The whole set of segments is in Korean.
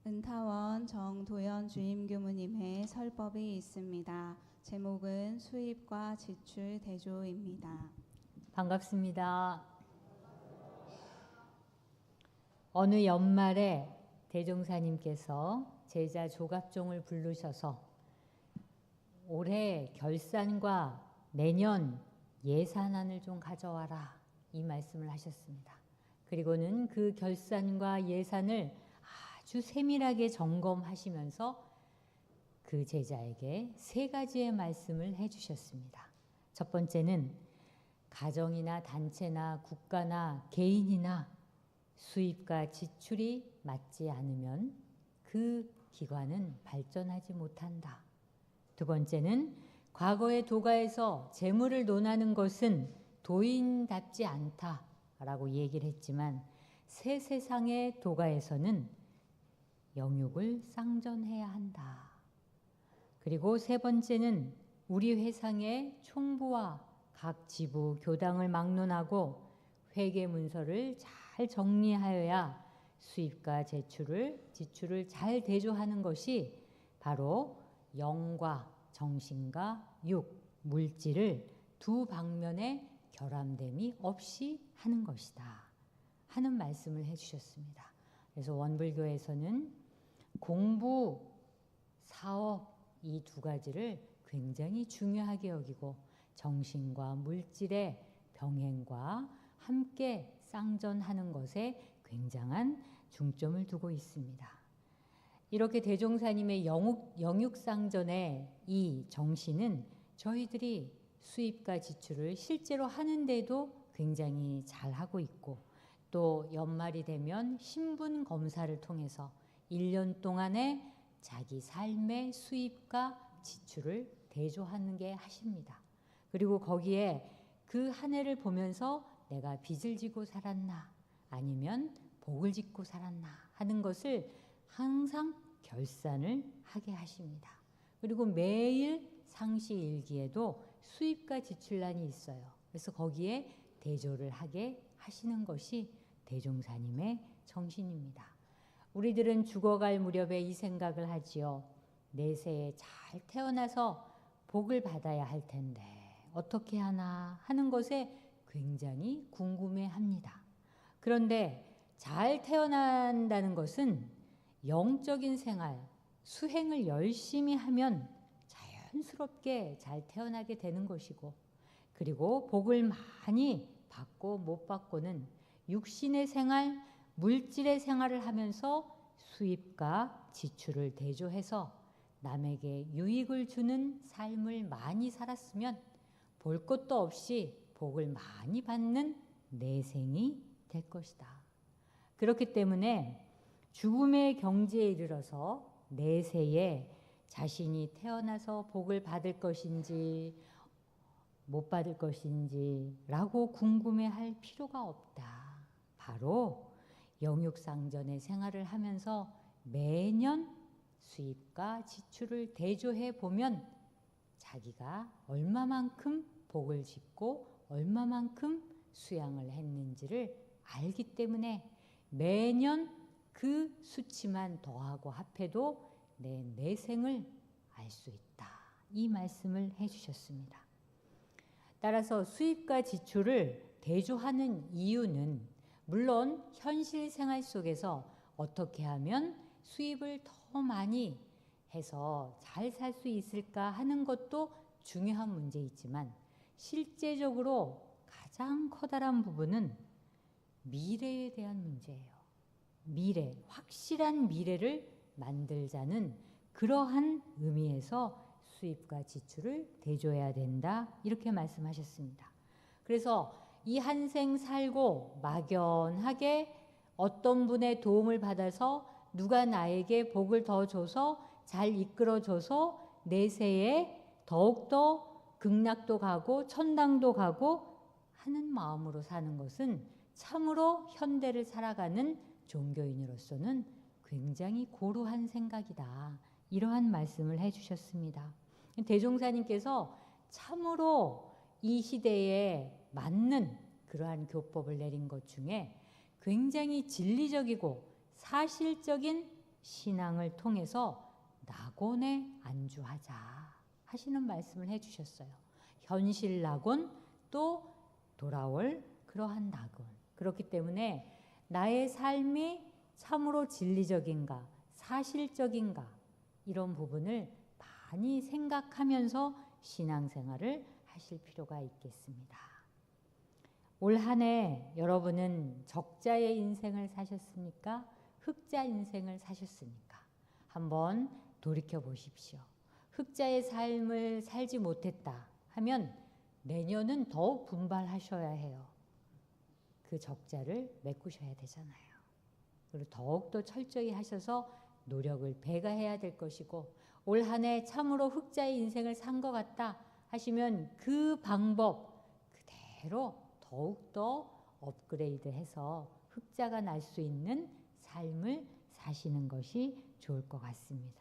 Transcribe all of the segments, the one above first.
은타원 정도연 주임교무님의 설법이 있습니다. 제목은 수입과 지출 대조입니다. 반갑습니다. 어느 연말에 대종사님께서 제자 조갑종을 부르셔서 올해 결산과 내년 예산안을 좀 가져와라 이 말씀을 하셨습니다. 그리고는 그 결산과 예산을 아주 세밀하게 점검하시면서 그 제자에게 세 가지의 말씀을 해주셨습니다. 첫 번째는 가정이나 단체나 국가나 개인이나 수입과 지출이 맞지 않으면 그 기관은 발전하지 못한다. 두 번째는 과거의 도가에서 재물을 논하는 것은 도인답지 않다라고 얘기를 했지만 새 세상의 도가에서는 영육을 쌍전해야 한다. 그리고 세 번째는 우리 회상의 총부와 각 지부 교당을 막론하고 회계 문서를 잘 정리하여야 수입과 지출을 잘 대조하는 것이 바로 영과 정신과 육, 물질을 두 방면의 결함됨이 없이 하는 것이다 하는 말씀을 해주셨습니다. 그래서 원불교에서는 공부, 사업 이 두 가지를 굉장히 중요하게 여기고 정신과 물질의 병행과 함께 쌍전하는 것에 굉장한 중점을 두고 있습니다. 이렇게 대종사님의 영육쌍전의 이 정신은 저희들이 수입과 지출을 실제로 하는데도 굉장히 잘하고 있고 또 연말이 되면 신분 검사를 통해서 1년 동안의 자기 삶의 수입과 지출을 대조하는 게 하십니다. 그리고 거기에 그 한 해를 보면서 내가 빚을 지고 살았나 아니면 복을 짓고 살았나 하는 것을 항상 결산을 하게 하십니다. 그리고 매일 상시일기에도 수입과 지출란이 있어요. 그래서 거기에 대조를 하게 하시는 것이 대종사님의 정신입니다. 우리들은 죽어갈 무렵에 이 생각을 하지요. 내세에 잘 태어나서 복을 받아야 할 텐데 어떻게 하나 하는 것에 굉장히 궁금해합니다. 그런데 잘 태어난다는 것은 영적인 생활, 수행을 열심히 하면 자연스럽게 잘 태어나게 되는 것이고 그리고 복을 많이 받고 못 받고는 육신의 생활, 물질의 생활을 하면서 수입과 지출을 대조해서 남에게 유익을 주는 삶을 많이 살았으면 볼 것도 없이 복을 많이 받는 내생이 될 것이다. 그렇기 때문에 죽음의 경지에 이르러서 내세에 자신이 태어나서 복을 받을 것인지 못 받을 것인지 라고 궁금해할 필요가 없다. 바로 영육상전의 생활을 하면서 매년 수입과 지출을 대조해 보면 자기가 얼마만큼 복을 짓고 얼마만큼 수양을 했는지를 알기 때문에 매년 그 수치만 더하고 합해도 내 내생을 알 수 있다. 이 말씀을 해주셨습니다. 따라서 수입과 지출을 대조하는 이유는 물론 현실 생활 속에서 어떻게 하면 수입을 더 많이 해서 잘 살 수 있을까 하는 것도 중요한 문제이지만 실제적으로 가장 커다란 부분은 미래에 대한 문제예요. 미래, 확실한 미래를 만들자는 그러한 의미에서 수입과 지출을 대조해야 된다 이렇게 말씀하셨습니다. 그래서 이 한 생 살고 막연하게 어떤 분의 도움을 받아서 누가 나에게 복을 더 줘서 잘 이끌어줘서 내세에 더욱더 극락도 가고 천당도 가고 하는 마음으로 사는 것은 참으로 현대를 살아가는 종교인으로서는 굉장히 고루한 생각이다. 이러한 말씀을 해주셨습니다. 대종사님께서 참으로 이 시대에 맞는 그러한 교법을 내린 것 중에 굉장히 진리적이고 사실적인 신앙을 통해서 낙원에 안주하자 하시는 말씀을 해주셨어요. 현실 낙원 또 돌아올 그러한 낙원. 그렇기 때문에 나의 삶이 참으로 진리적인가 사실적인가 이런 부분을 많이 생각하면서 신앙생활을 하실 필요가 있겠습니다. 올 한 해 여러분은 적자의 인생을 사셨습니까? 흑자 인생을 사셨습니까? 한번 돌이켜 보십시오. 흑자의 삶을 살지 못했다 하면 내년은 더욱 분발하셔야 해요. 그 적자를 메꾸셔야 되잖아요. 그리고 더욱더 철저히 하셔서 노력을 배가해야 될 것이고, 올 한 해 참으로 흑자의 인생을 산 것 같다 하시면 그 방법 그대로 더욱더 업그레이드해서 흑자가 날 수 있는 삶을 사시는 것이 좋을 것 같습니다.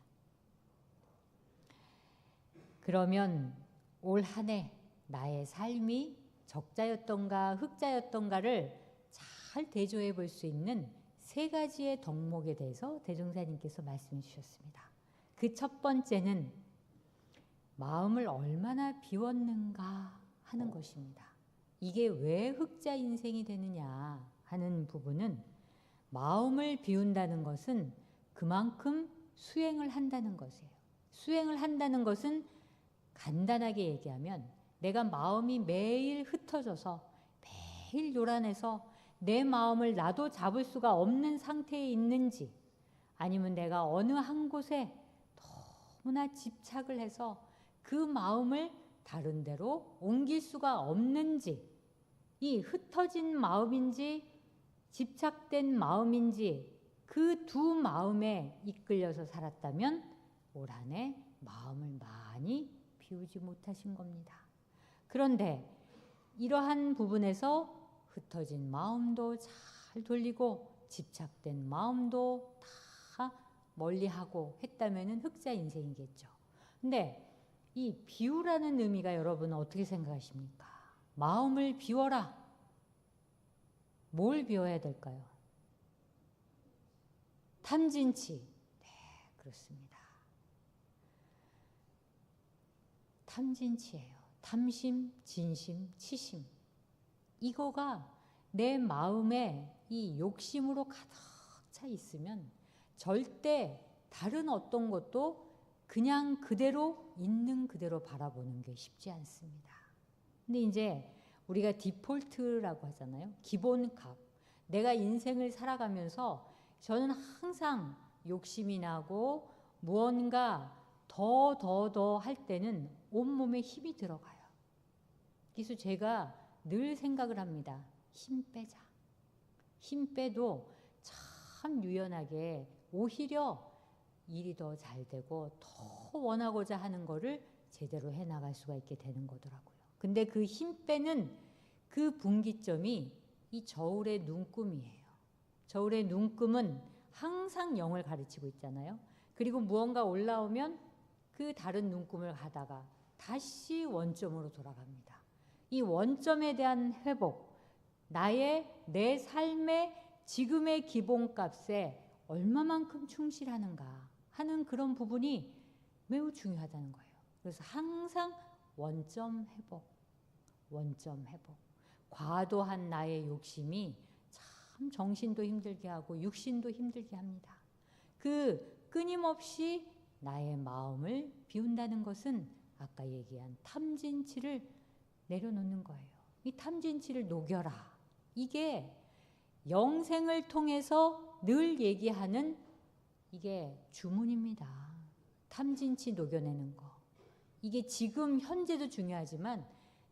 그러면 올 한 해 나의 삶이 적자였던가 흑자였던가를 잘 대조해 볼 수 있는 세 가지의 덕목에 대해서 대종사님께서 말씀해 주셨습니다. 그 첫 번째는 마음을 얼마나 비웠는가 하는 것입니다. 이게 왜 흑자 인생이 되느냐 하는 부분은, 마음을 비운다는 것은 그만큼 수행을 한다는 것이에요. 수행을 한다는 것은 간단하게 얘기하면 내가 마음이 매일 흩어져서 매일 요란해서 내 마음을 나도 잡을 수가 없는 상태에 있는지, 아니면 내가 어느 한 곳에 너무나 집착을 해서 그 마음을 다른 데로 옮길 수가 없는지, 이 흩어진 마음인지 집착된 마음인지 그 두 마음에 이끌려서 살았다면 올 한 해 마음을 많이 비우지 못하신 겁니다. 그런데 이러한 부분에서 흩어진 마음도 잘 돌리고 집착된 마음도 다 멀리하고 했다면 흑자 인생이겠죠. 근데 이 비우라는 의미가 여러분 어떻게 생각하십니까? 마음을 비워라. 뭘 비워야 될까요? 탐진치. 네, 그렇습니다. 탐진치예요. 탐심, 진심, 치심. 이거가 내 마음에 이 욕심으로 가득 차 있으면 절대 다른 어떤 것도 그냥 그대로 있는 그대로 바라보는 게 쉽지 않습니다. 근데 이제 우리가 디폴트라고 하잖아요. 기본값. 내가 인생을 살아가면서 저는 항상 욕심이 나고 무언가 더 할 때는 온몸에 힘이 들어가요. 그래서 제가 늘 생각을 합니다. 힘 빼자. 힘 빼도 참 유연하게 오히려 일이 더 잘 되고 더 원하고자 하는 거를 제대로 해나갈 수가 있게 되는 거더라고요. 근데 그 힘 빼는 그 분기점이 이 저울의 눈금이에요. 저울의 눈금은 항상 0을 가르치고 있잖아요. 그리고 무언가 올라오면 그 다른 눈금을 가다가 다시 원점으로 돌아갑니다. 이 원점에 대한 회복, 내 삶의 지금의 기본값에 얼마만큼 충실하는가 하는 그런 부분이 매우 중요하다는 거예요. 그래서 항상 원점 회복, 원점 회복. 과도한 나의 욕심이 참 정신도 힘들게 하고 육신도 힘들게 합니다. 그 끊임없이 나의 마음을 비운다는 것은 아까 얘기한 탐진치를 내려놓는 거예요. 이 탐진치를 녹여라. 이게 영생을 통해서 늘 얘기하는 이게 주문입니다. 탐진치 녹여내는 거. 이게 지금 현재도 중요하지만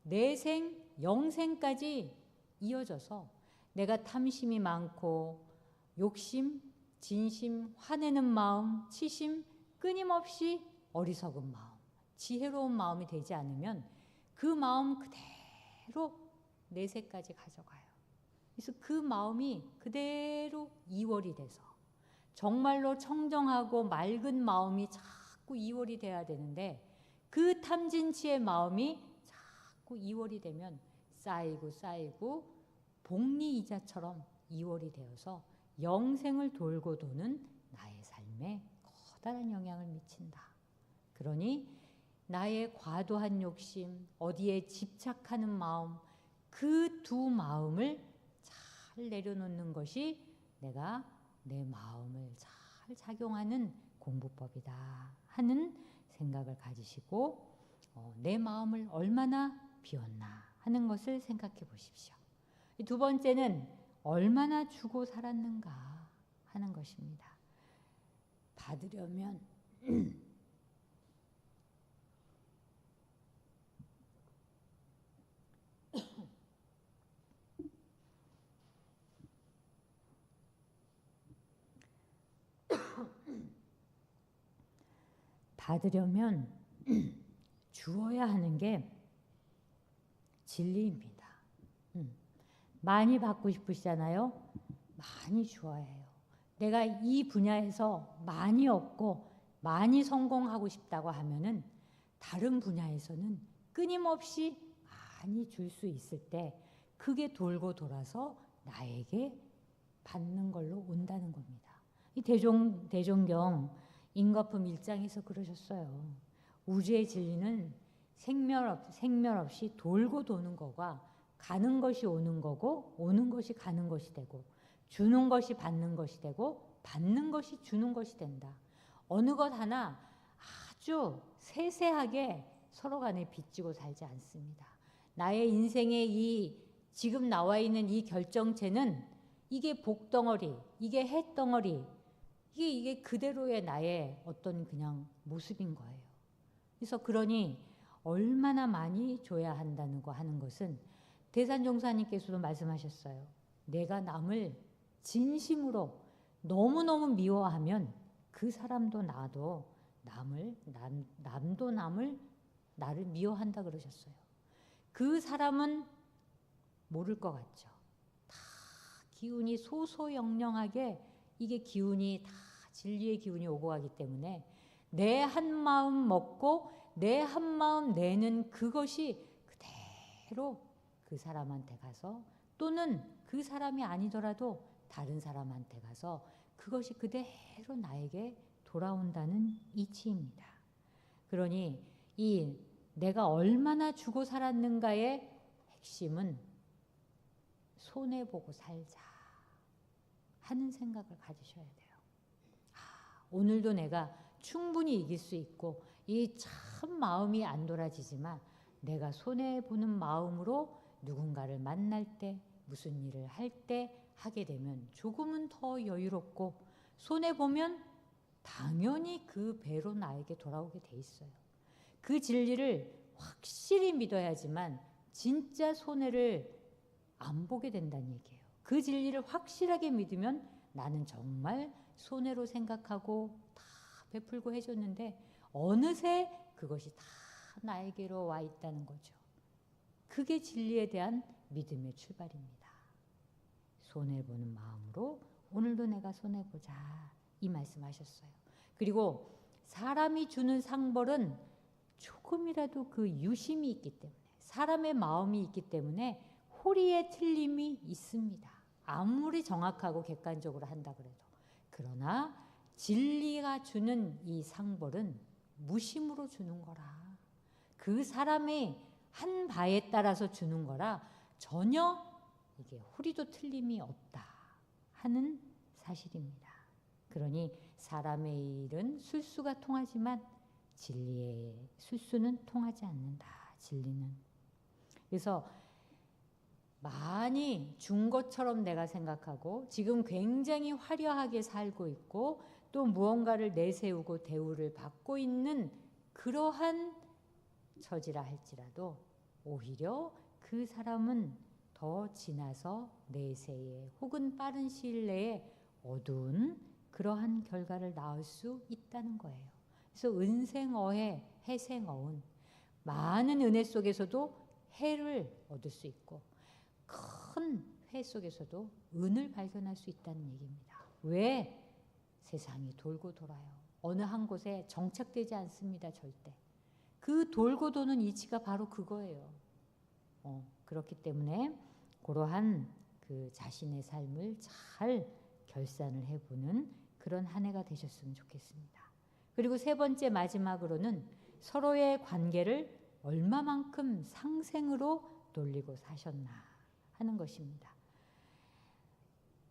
내생, 영생까지 이어져서 내가 탐심이 많고 욕심, 진심, 화내는 마음, 치심, 끊임없이 어리석은 마음, 지혜로운 마음이 되지 않으면 그 마음 그대로 내세까지 가져가요. 그래서 그 마음이 그대로 이월이 돼서 정말로 청정하고 맑은 마음이 자꾸 이월이 돼야 되는데, 그 탐진치의 마음이 자꾸 이월이 되면 쌓이고 복리이자처럼 이월이 되어서 영생을 돌고 도는 나의 삶에 마음에 커다란 영향을 미친다. 그러니 나의 과도한 욕심, 어디에 집착하는 마음, 그 두 마음을 잘 내려놓는 것이 내가 내 마음을 잘 작용하는 공부법이다 하는 생각을 가지시고 내 마음을 얼마나 비웠나 하는 것을 생각해 보십시오. 두 번째는 얼마나 주고 살았는가 하는 것입니다. 받으려면 받으려면 주어야 하는 게 진리입니다. 많이 받고 싶으시잖아요. 많이 주어야 해요. 내가 이 분야에서 많이 얻고 많이 성공하고 싶다고 하면은 다른 분야에서는 끊임없이 많이 줄 수 있을 때 그게 돌고 돌아서 나에게 받는 걸로 온다는 겁니다. 이 대종경 인거품 1장에서 그러셨어요. 우주의 진리는 생멸 없이 돌고 도는 거가 가는 것이 오는 거고 오는 것이 가는 것이 되고 주는 것이 받는 것이 되고 받는 것이 주는 것이 된다. 어느 것 하나 아주 세세하게 서로 간에 빚지고 살지 않습니다. 나의 인생의 이 지금 나와 있는 이 결정체는 이게 복덩어리, 이게 해덩어리, 이게 그대로의 나의 어떤 그냥 모습인 거예요. 그래서 그러니 얼마나 많이 줘야 한다는 거 하는 것은 대산종사님께서도 말씀하셨어요. 내가 남을 진심으로 너무너무 미워하면 그 사람도 나도 남도 남을 나를 미워한다 그러셨어요. 그 사람은 모를 것 같죠. 다 기운이 소소영령하게 이게 기운이 다 진리의 기운이 오고 가기 때문에 내 한 마음 먹고 내 한 마음 내는 그것이 그대로 그 사람한테 가서 또는 그 사람이 아니더라도 다른 사람한테 가서 그것이 그대로 나에게 돌아온다는 이치입니다. 그러니 이 내가 얼마나 주고 살았는가의 핵심은 손해보고 살자 하는 생각을 가지셔야 돼요. 오늘도 내가 충분히 이길 수 있고 이 참 마음이 안 돌아지지만 내가 손해보는 마음으로 누군가를 만날 때 무슨 일을 할 때 하게 되면 조금은 더 여유롭고 손해보면 당연히 그 배로 나에게 돌아오게 돼 있어요. 그 진리를 확실히 믿어야지만 진짜 손해를 안 보게 된다는 얘기예요. 그 진리를 확실하게 믿으면 나는 정말 손해로 생각하고 다 베풀고 해줬는데 어느새 그것이 다 나에게로 와 있다는 거죠. 그게 진리에 대한 믿음의 출발입니다. 손해보는 마음으로 오늘도 내가 손해보자 이 말씀하셨어요. 그리고 사람이 주는 상벌은 조금이라도 그 유심이 있기 때문에 사람의 마음이 있기 때문에 호리의 틀림이 있습니다. 아무리 정확하고 객관적으로 한다 그래도. 그러나 진리가 주는 이 상벌은 무심으로 주는 거라. 그 사람의 한 바에 따라서 주는 거라 전혀 이게 호리도 틀림이 없다 하는 사실입니다. 그러니 사람의 일은 술수가 통하지만 진리의 술수는 통하지 않는다. 진리는. 그래서 많이 준 것처럼 내가 생각하고 지금 굉장히 화려하게 살고 있고 또 무언가를 내세우고 대우를 받고 있는 그러한 처지라 할지라도 오히려 그 사람은 더 지나서 내세에 혹은 빠른 시일 내에 어두운 그러한 결과를 낳을 수 있다는 거예요. 그래서 은생어해, 해생어운 많은 은혜 속에서도 해를 얻을 수 있고 큰 회 속에서도 은을 발견할 수 있다는 얘기입니다. 왜? 세상이 돌고 돌아요. 어느 한 곳에 정착되지 않습니다. 절대. 그 돌고 도는 이치가 바로 그거예요. 그렇기 때문에 그러한 그 자신의 삶을 잘 결산을 해보는 그런 한 해가 되셨으면 좋겠습니다. 그리고 세 번째 마지막으로는 서로의 관계를 얼마만큼 상생으로 돌리고 사셨나 하는 것입니다.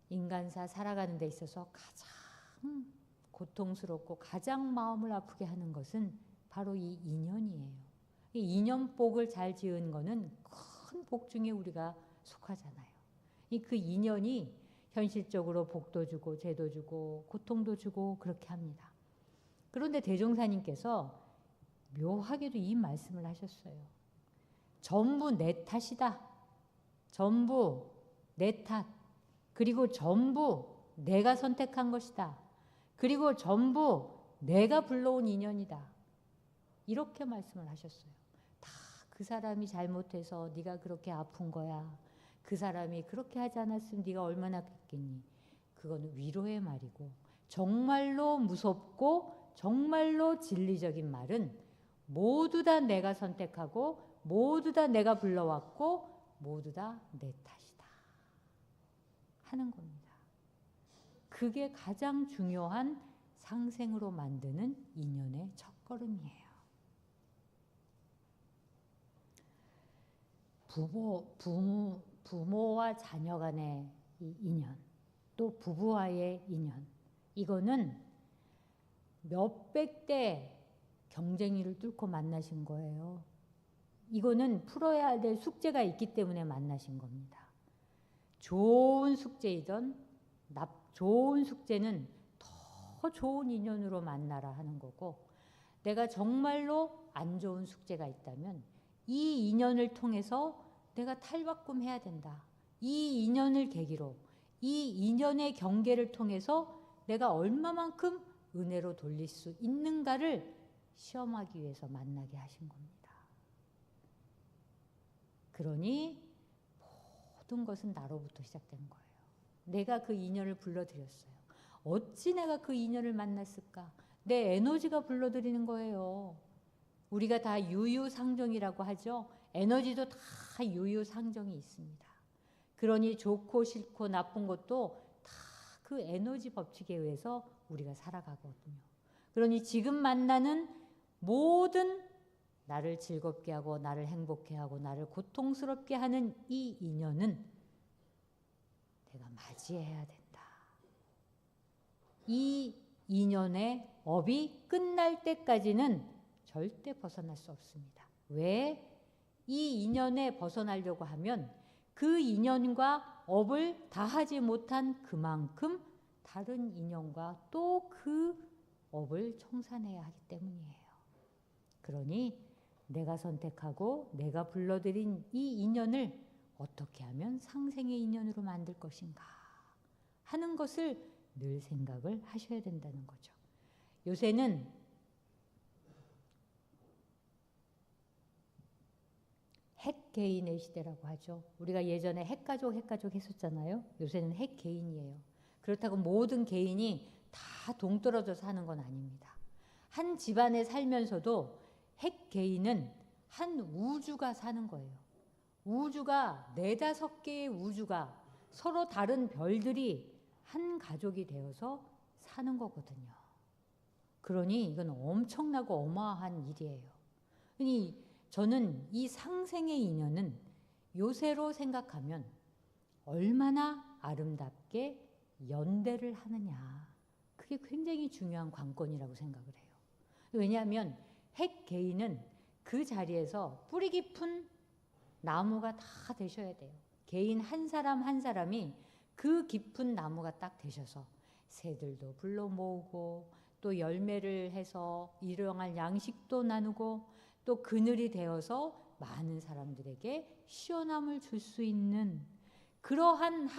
인간사 살아가는 데 있어서 가장 고통스럽고 가장 마음을 아프게 하는 것은 바로 이 인연이에요. 이 인연복을 잘 지은 거는 큰 복 중에 우리가 속하잖아요. 그 인연이 현실적으로 복도 주고 죄도 주고 고통도 주고 그렇게 합니다. 그런데 대종사님께서 묘하게도 이 말씀을 하셨어요. 전부 내 탓이다. 전부 내 탓. 그리고 전부 내가 선택한 것이다. 그리고 전부 내가 불러온 인연이다. 이렇게 말씀을 하셨어요. 다 그 사람이 잘못해서 네가 그렇게 아픈 거야. 그 사람이 그렇게 하지 않았으면 네가 얼마나 아팠겠니. 그거는 위로의 말이고 정말로 무섭고 정말로 진리적인 말은 모두 다 내가 선택하고 모두 다 내가 불러왔고 모두 다 내 탓이다 하는 겁니다. 그게 가장 중요한 상생으로 만드는 인연의 첫걸음이에요. 부모와 자녀 간의 이 인연, 또 부부와의 인연, 이거는 몇백 대 경쟁이를 뚫고 만나신 거예요. 이거는 풀어야 될 숙제가 있기 때문에 만나신 겁니다. 좋은 숙제이던 좋은 숙제는 더 좋은 인연으로 만나라 하는 거고, 내가 정말로 안 좋은 숙제가 있다면 이 인연을 통해서 내가 탈바꿈해야 된다. 이 인연을 계기로 이 인연의 경계를 통해서 내가 얼마만큼 은혜로 돌릴 수 있는가를 시험하기 위해서 만나게 하신 겁니다. 그러니 모든 것은 나로부터 시작된 거예요. 내가 그 인연을 불러들였어요. 어찌 내가 그 인연을 만났을까? 내 에너지가 불러들이는 거예요. 우리가 다 유유상종이라고 하죠. 에너지도 다 유유상종이 있습니다. 그러니 좋고 싫고 나쁜 것도 다 그 에너지 법칙에 의해서 우리가 살아가거든요. 그러니 지금 만나는 모든 나를 즐겁게 하고 나를 행복해 하고 나를 고통스럽게 하는 이 인연은 내가 맞이해야 된다. 이 인연의 업이 끝날 때까지는 절대 벗어날 수 없습니다. 왜? 이 인연에 벗어나려고 하면 그 인연과 업을 다하지 못한 그만큼 다른 인연과 또 그 업을 청산해야 하기 때문이에요. 그러니 내가 선택하고 내가 불러들인 이 인연을 어떻게 하면 상생의 인연으로 만들 것인가 하는 것을 늘 생각을 하셔야 된다는 거죠. 요새는 핵개인의 시대라고 하죠. 우리가 예전에 핵가족 했었잖아요. 요새는 핵개인이에요. 그렇다고 모든 개인이 다 동떨어져서 하는 건 아닙니다. 한 집안에 살면서도 핵개인은 한 우주가 사는 거예요. 우주가 4-5개의 우주가 서로 다른 별들이 한 가족이 되어서 사는 거거든요. 그러니 이건 엄청나고 어마어마한 일이에요. 그러니 저는 이 상생의 인연은 요새로 생각하면 얼마나 아름답게 연대를 하느냐. 그게 굉장히 중요한 관건이라고 생각을 해요. 왜냐하면 핵개인은 그 자리에서 뿌리 깊은 나무가 다 되셔야 돼요. 개인 한 사람 한 사람이 그 깊은 나무가 딱 되셔서 새들도 불러 모으고 또 열매를 해서 일용할 양식도 나누고 또 그늘이 되어서 많은 사람들에게 시원함을 줄 수 있는 그러한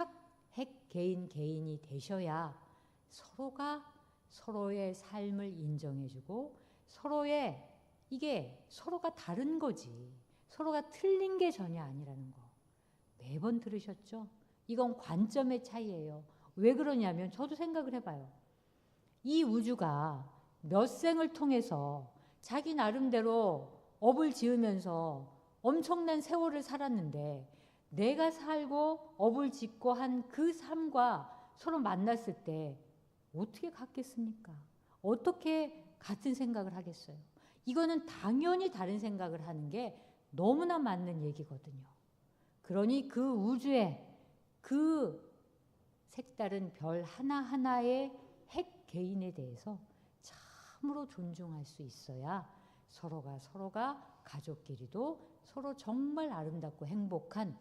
개인이 되셔야 서로가 서로의 삶을 인정해주고 서로가 다른 거지 서로가 틀린 게 전혀 아니라는 거 매번 들으셨죠? 이건 관점의 차이예요. 왜 그러냐면 저도 생각을 해봐요. 이 우주가 몇 생을 통해서 자기 나름대로 업을 지으면서 엄청난 세월을 살았는데 내가 살고 업을 짓고 한 그 삶과 서로 만났을 때 어떻게 같겠습니까? 어떻게 같은 생각을 하겠어요? 이거는 당연히 다른 생각을 하는 게 너무나 맞는 얘기거든요. 그러니 그 우주에 그 색다른 별 하나하나의 핵 개인에 대해서 참으로 존중할 수 있어야 서로가 가족끼리도 서로 정말 아름답고 행복한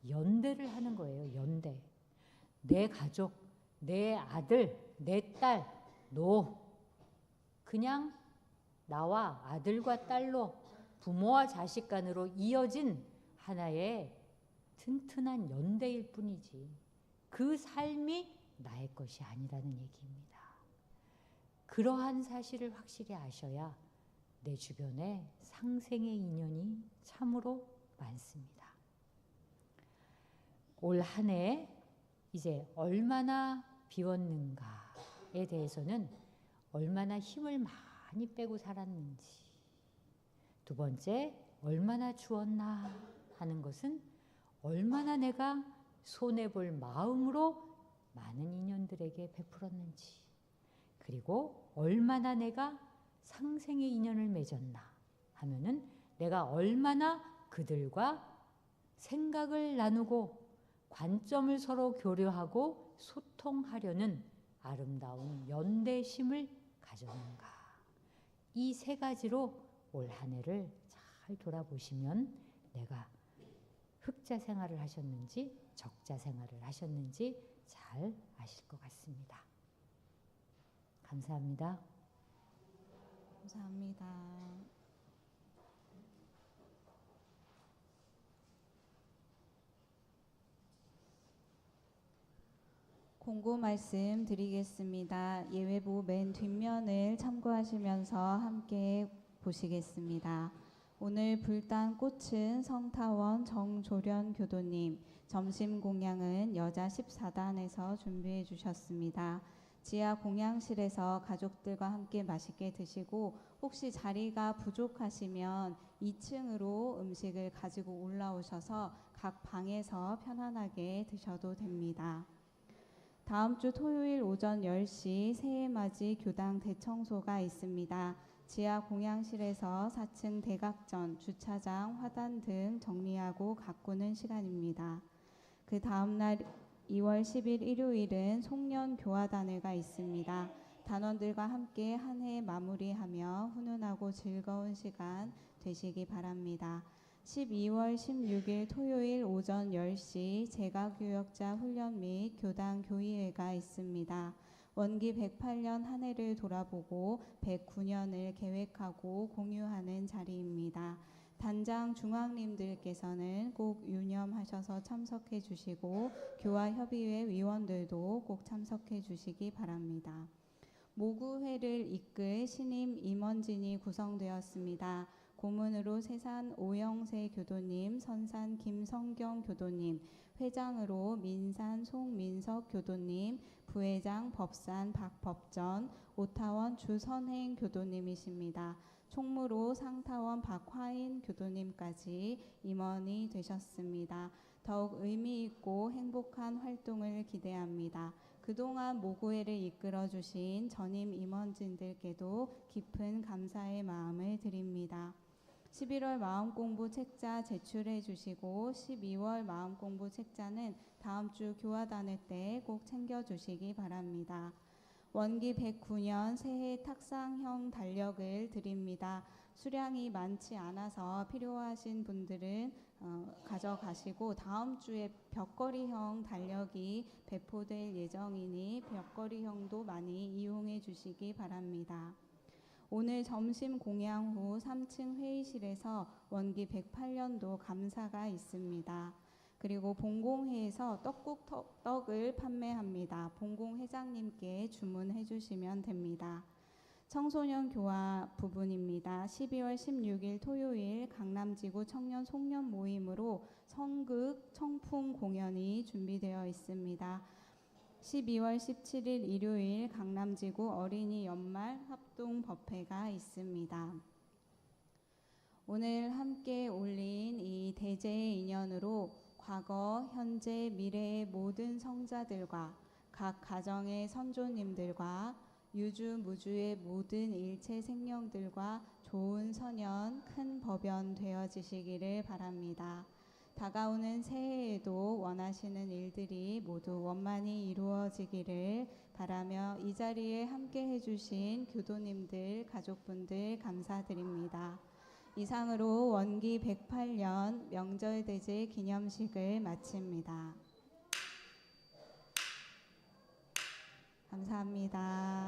연대를 하는 거예요. 연대. 내 가족, 내 아들, 내 딸, 너 그냥 나와 아들과 딸로 부모와 자식 간으로 이어진 하나의 튼튼한 연대일 뿐이지 그 삶이 나의 것이 아니라는 얘기입니다. 그러한 사실을 확실히 아셔야 내 주변에 상생의 인연이 참으로 많습니다. 올 한 해 이제 얼마나 비웠는가에 대해서는 얼마나 힘을 많이 빼고 살았는지, 두 번째 얼마나 주었나 하는 것은 얼마나 내가 손해볼 마음으로 많은 인연들에게 베풀었는지, 그리고 얼마나 내가 상생의 인연을 맺었나 하면은 내가 얼마나 그들과 생각을 나누고 관점을 서로 교류하고 소통하려는 아름다운 연대심을 가졌는가. 이 세 가지로 올 한 해를 잘 돌아보시면 내가 흑자 생활을 하셨는지 적자 생활을 하셨는지 잘 아실 것 같습니다. 감사합니다. 감사합니다. 공고 말씀 드리겠습니다. 예외부 맨 뒷면을 참고하시면서 함께 보시겠습니다. 오늘 불단 꽃은 성타원 정조련 교도님, 점심 공양은 여자 14단에서 준비해 주셨습니다. 지하 공양실에서 가족들과 함께 맛있게 드시고 혹시 자리가 부족하시면 2층으로 음식을 가지고 올라오셔서 각 방에서 편안하게 드셔도 됩니다. 다음 주 토요일 오전 10시 새해맞이 교당 대청소가 있습니다. 지하 공양실에서 4층 대각전, 주차장, 화단 등 정리하고 가꾸는 시간입니다. 그 다음 날 2월 10일 일요일은 송년 교화단회가 있습니다. 단원들과 함께 한 해 마무리하며 훈훈하고 즐거운 시간 되시기 바랍니다. 12월 16일 토요일 오전 10시 재가교역자 훈련 및 교당 교의회가 있습니다. 원기 108년 한 해를 돌아보고 109년을 계획하고 공유하는 자리입니다. 단장 중앙님들께서는 꼭 유념하셔서 참석해 주시고 교화협의회 위원들도 꼭 참석해 주시기 바랍니다. 모구회를 이끌 신임 임원진이 구성되었습니다. 고문으로 세산 오영세 교도님, 선산 김성경 교도님, 회장으로 민산 송민석 교도님, 부회장 법산 박법전, 오타원 주선행 교도님이십니다. 총무로 상타원 박화인 교도님까지 임원이 되셨습니다. 더욱 의미 있고 행복한 활동을 기대합니다. 그동안 모구회를 이끌어 주신 전임 임원진들께도 깊은 감사의 마음을 드립니다. 11월 마음공부 책자 제출해 주시고 12월 마음공부 책자는 다음 주 교화단회 때 꼭 챙겨 주시기 바랍니다. 원기 109년 새해 탁상형 달력을 드립니다. 수량이 많지 않아서 필요하신 분들은 가져가시고 다음 주에 벽걸이형 달력이 배포될 예정이니 벽걸이형도 많이 이용해 주시기 바랍니다. 오늘 점심 공양 후 3층 회의실에서 원기 108년도 감사가 있습니다. 그리고 본공회에서 떡을 판매합니다. 본공회장님께 주문해 주시면 됩니다. 청소년 교화 부분입니다. 12월 16일 토요일 강남지구 청년 송년 모임으로 성극 청풍 공연이 준비되어 있습니다. 12월 17일 일요일 강남지구 어린이 연말 합동 법회가 있습니다. 오늘 함께 올린 이 대제의 인연으로 과거, 현재, 미래의 모든 성자들과 각 가정의 선조님들과 유주무주의 모든 일체 생명들과 좋은 선연 큰 법연 되어지시기를 바랍니다. 다가오는 새해에도 원하시는 일들이 모두 원만히 이루어지기를 바라며 이 자리에 함께 해주신 교도님들, 가족분들 감사드립니다. 이상으로 원기 108년 명절대제 기념식을 마칩니다. 감사합니다.